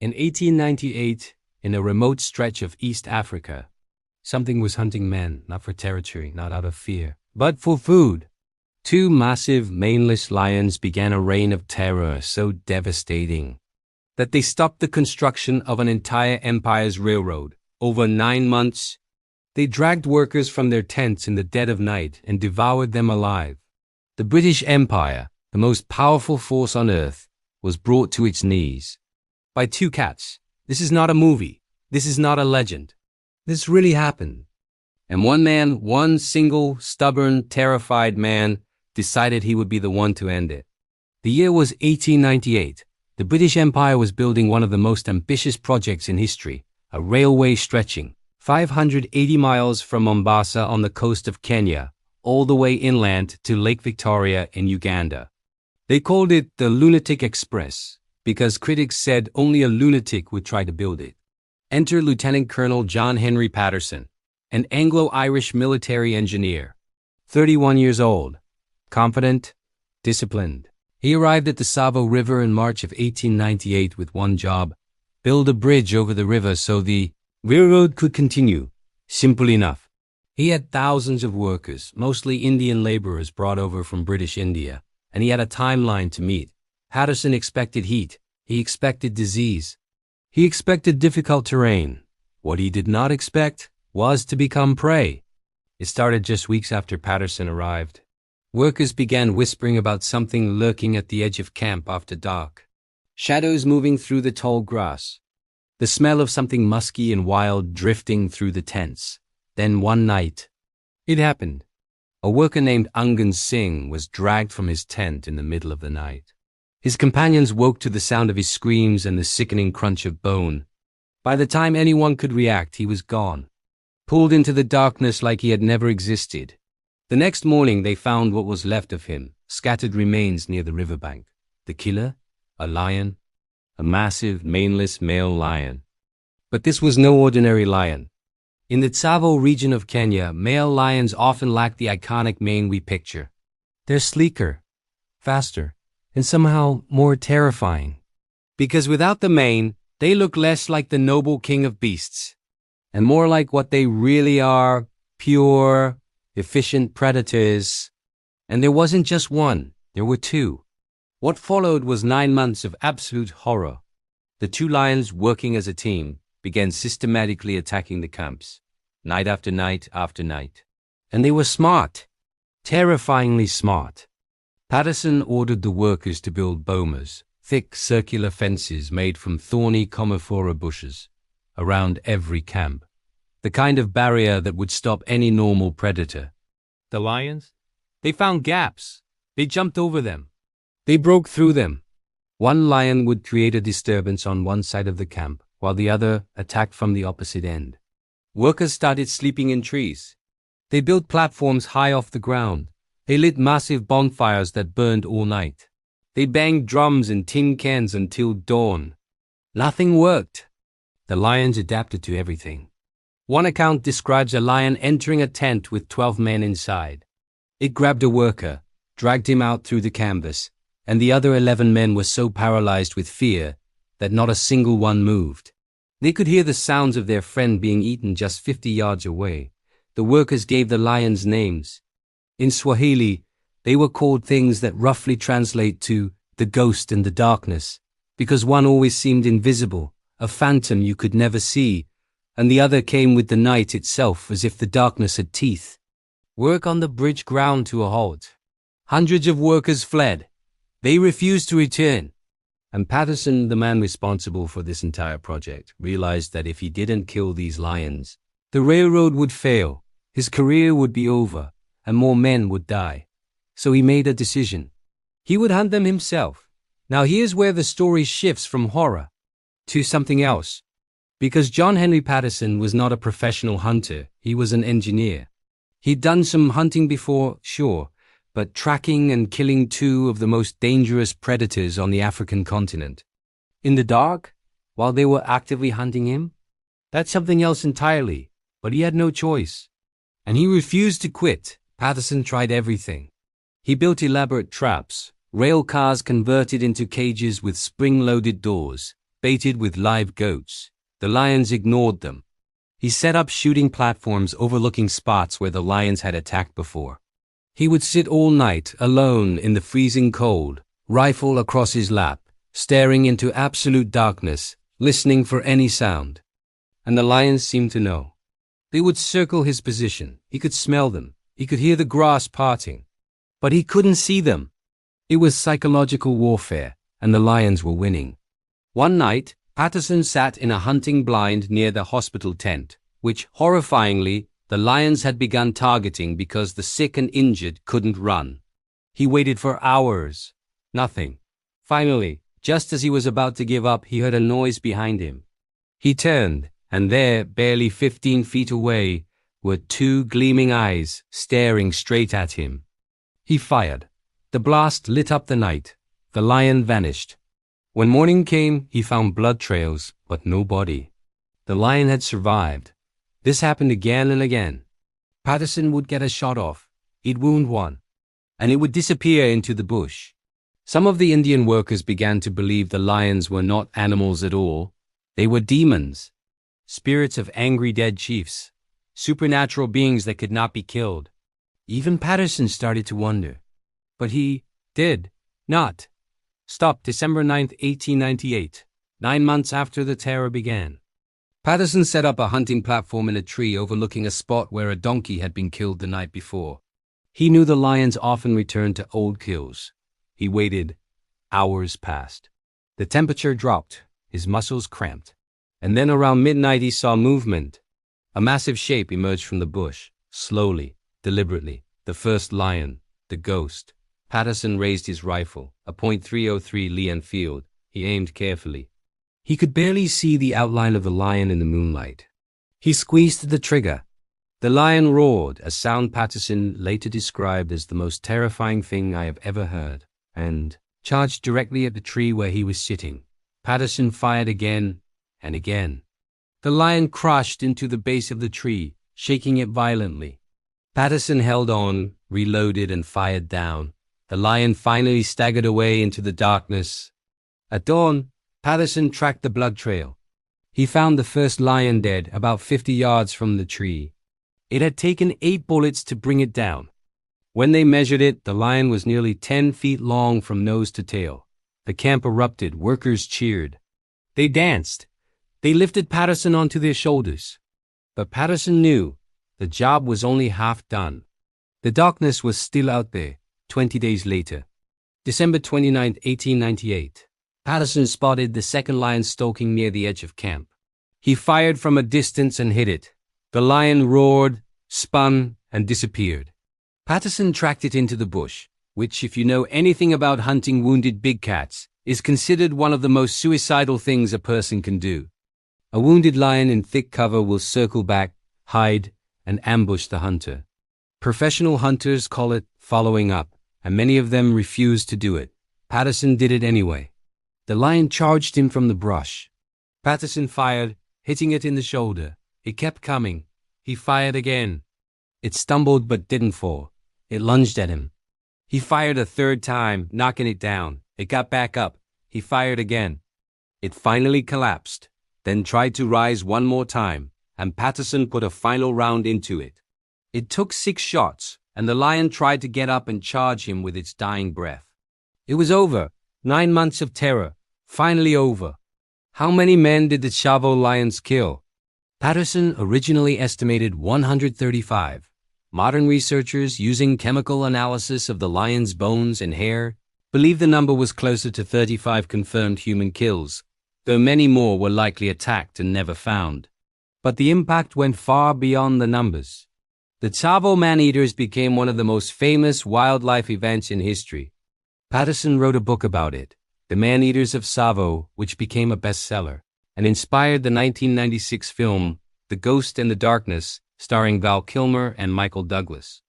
In 1898, in a remote stretch of East Africa, something was hunting men, not for territory, not out of fear, but for food. Two massive, maneless lions began a reign of terror so devastating that they stopped the construction of an entire empire's railroad. Over 9 months, they dragged workers from their tents in the dead of night and devoured them alive. The British Empire, the most powerful force on earth, was brought to its knees by two cats. This is not a movie. This is not a legend. This really happened. And one man, one single, stubborn, terrified man, decided he would be the one to end it. The year was 1898. The British Empire was building one of the most ambitious projects in history, a railway stretching 580 miles from Mombasa on the coast of Kenya, all the way inland to Lake Victoria in Uganda. They called it the Lunatic Express because critics said only a lunatic would try to build it. Enter Lieutenant Colonel John Henry Patterson, an Anglo-Irish military engineer, 31 years old, confident, disciplined. He arrived at the Tsavo River in March of 1898 with one job: build a bridge over the river so the railroad could continue. Simple enough. He had thousands of workers, mostly Indian laborers brought over from British India, and he had a timeline to meet. Patterson expected heat. He expected disease. He expected difficult terrain. What he did not expect was to become prey. It started just weeks after Patterson arrived. Workers began whispering about something lurking at the edge of camp after dark. Shadows moving through the tall grass. The smell of something musky and wild drifting through the tents. Then one night, it happened. A worker named Angan Singh was dragged from his tent in the middle of the night. His companions woke to the sound of his screams and the sickening crunch of bone. By the time anyone could react, he was gone, pulled into the darkness like he had never existed. The next morning, they found what was left of him, scattered remains near the riverbank. The killer? A lion. A massive, maneless male lion. But this was no ordinary lion. In the Tsavo region of Kenya, male lions often lack the iconic mane we picture. They're sleeker, faster, and somehow more terrifying. Because without the mane, they look less like the noble king of beasts, and more like what they really are: pure, efficient predators. And there wasn't just one, there were two. What followed was 9 months of absolute horror. The two lions, working as a team, began systematically attacking the camps, night after night after night. And they were smart, terrifyingly smart. Patterson ordered the workers to build bomas, thick circular fences made from thorny commiphora bushes, around every camp. The kind of barrier that would stop any normal predator. The lions? They found gaps. They jumped over them. They broke through them. One lion would create a disturbance on one side of the camp, while the other attacked from the opposite end. Workers started sleeping in trees. They built platforms high off the ground. They lit massive bonfires that burned all night. They banged drums and tin cans until dawn. Nothing worked. The lions adapted to everything. One account describes a lion entering a tent with 12 men inside. It grabbed a worker, dragged him out through the canvas, and the other 11 men were so paralyzed with fear that not a single one moved. They could hear the sounds of their friend being eaten just 50 yards away. The workers gave the lions names. In Swahili, they were called things that roughly translate to the ghost and the darkness, because one always seemed invisible, a phantom you could never see, and the other came with the night itself as if the darkness had teeth. Work on the bridge ground to a halt. Hundreds of workers fled. They refused to return. And Patterson, the man responsible for this entire project, realized that if he didn't kill these lions, the railroad would fail, his career would be over, and more men would die. So he made a decision. He would hunt them himself. Now here's where the story shifts from horror to something else. Because John Henry Patterson was not a professional hunter, he was an engineer. He'd done some hunting before, sure, but tracking and killing two of the most dangerous predators on the African continent. In the dark, while they were actively hunting him? That's something else entirely, but he had no choice. And he refused to quit. Patterson tried everything. He built elaborate traps, rail cars converted into cages with spring-loaded doors, baited with live goats. The lions ignored them. He set up shooting platforms overlooking spots where the lions had attacked before. He would sit all night, alone in the freezing cold, rifle across his lap, staring into absolute darkness, listening for any sound. And the lions seemed to know. They would circle his position. He could smell them. He could hear the grass parting. But he couldn't see them. It was psychological warfare, and the lions were winning. One night, Patterson sat in a hunting blind near the hospital tent, which, horrifyingly, the lions had begun targeting because the sick and injured couldn't run. He waited for hours. Nothing. Finally, just as he was about to give up, he heard a noise behind him. He turned, and there, barely 15 feet away, were two gleaming eyes staring straight at him. He fired. The blast lit up the night. The lion vanished. When morning came, he found blood trails, but no body. The lion had survived. This happened again and again. Patterson would get a shot off. He'd wound one, and it would disappear into the bush. Some of the Indian workers began to believe the lions were not animals at all. They were demons, spirits of angry dead chiefs, supernatural beings that could not be killed. Even Patterson started to wonder. But he did not stop. December 9th, 1898, 9 months after the terror began. Patterson set up a hunting platform in a tree overlooking a spot where a donkey had been killed the night before. He knew the lions often returned to old kills. He waited. Hours passed. The temperature dropped. His muscles cramped. And then around midnight he saw movement. A massive shape emerged from the bush, slowly, deliberately. The first lion, the ghost. Patterson raised his rifle, a .303 Lee Enfield. He aimed carefully. He could barely see the outline of the lion in the moonlight. He squeezed the trigger. The lion roared, a sound Patterson later described as the most terrifying thing I have ever heard, and charged directly at the tree where he was sitting. Patterson fired again and again. The lion crashed into the base of the tree, shaking it violently. Patterson held on, reloaded, and fired down. The lion finally staggered away into the darkness. At dawn, Patterson tracked the blood trail. He found the first lion dead about 50 yards from the tree. It had taken 8 bullets to bring it down. When they measured it, the lion was nearly 10 feet long from nose to tail. The camp erupted. Workers cheered. They danced. They lifted Patterson onto their shoulders. But Patterson knew the job was only half done. The darkness was still out there. 20 days later, December 29, 1898, Patterson spotted the second lion stalking near the edge of camp. He fired from a distance and hit it. The lion roared, spun, and disappeared. Patterson tracked it into the bush, which, if you know anything about hunting wounded big cats, is considered one of the most suicidal things a person can do. A wounded lion in thick cover will circle back, hide, and ambush the hunter. Professional hunters call it following up, and many of them refuse to do it. Patterson did it anyway. The lion charged him from the brush. Patterson fired, hitting it in the shoulder. It kept coming. He fired again. It stumbled but didn't fall. It lunged at him. He fired a third time, knocking it down. It got back up. He fired again. It finally collapsed, then tried to rise one more time, and Patterson put a final round into it. It took 6 shots, and the lion tried to get up and charge him with its dying breath. It was over. 9 months of terror. Finally over. How many men did the Tsavo lions kill? Patterson originally estimated 135. Modern researchers, using chemical analysis of the lion's bones and hair, believe the number was closer to 35 confirmed human kills, though many more were likely attacked and never found. But the impact went far beyond the numbers. The Tsavo Man-Eaters became one of the most famous wildlife events in history. Patterson wrote a book about it, The Man-Eaters of Tsavo, which became a bestseller, and inspired the 1996 film The Ghost and the Darkness, starring Val Kilmer and Michael Douglas.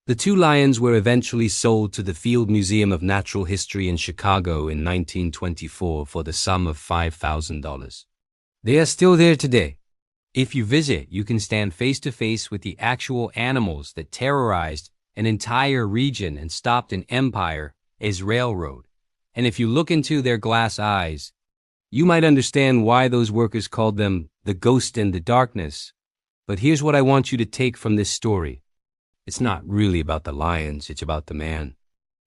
The 2 lions were eventually sold to the Field Museum of Natural History in Chicago in 1924 for the sum of $5,000. They are still there today. If you visit, you can stand face to face with the actual animals that terrorized an entire region and stopped an empire as railroad. And if you look into their glass eyes, You might understand why those workers called them the ghost in the darkness. But here's what I want you to take from this story. It's not really about the lions, it's about the man.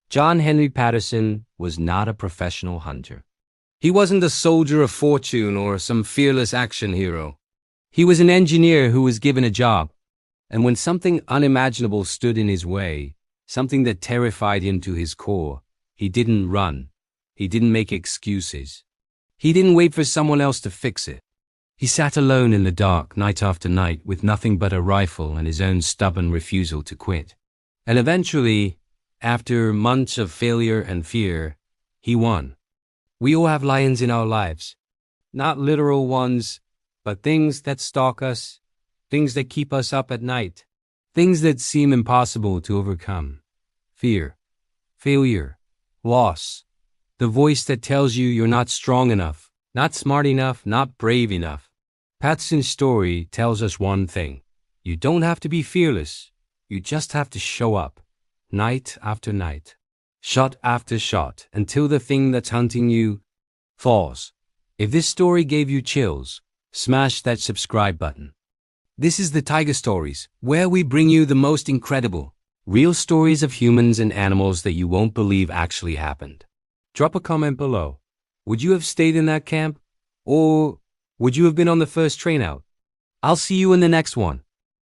John Henry Patterson was not a professional hunter. He wasn't a soldier of fortune or some fearless action hero. He was an engineer who was given a job. And when something unimaginable stood in his way, something that terrified him to his core, he didn't run. He didn't make excuses. He didn't wait for someone else to fix it. He sat alone in the dark night after night with nothing but a rifle and his own stubborn refusal to quit. And eventually, after months of failure and fear, he won. We all have lions in our lives. Not literal ones, but things that stalk us, things that keep us up at night, things that seem impossible to overcome. Fear, failure, loss, the voice that tells you you're not strong enough, not smart enough, not brave enough. Patson's story tells us one thing. You don't have to be fearless. You just have to show up, night after night, shot after shot, until the thing that's hunting you falls. If this story gave you chills, smash that subscribe button. This is the Tiger Stories, where we bring you the most incredible, real stories of humans and animals that you won't believe actually happened. Drop a comment below. Would you have stayed in that camp? Or would you have been on the first train out? I'll see you in the next one.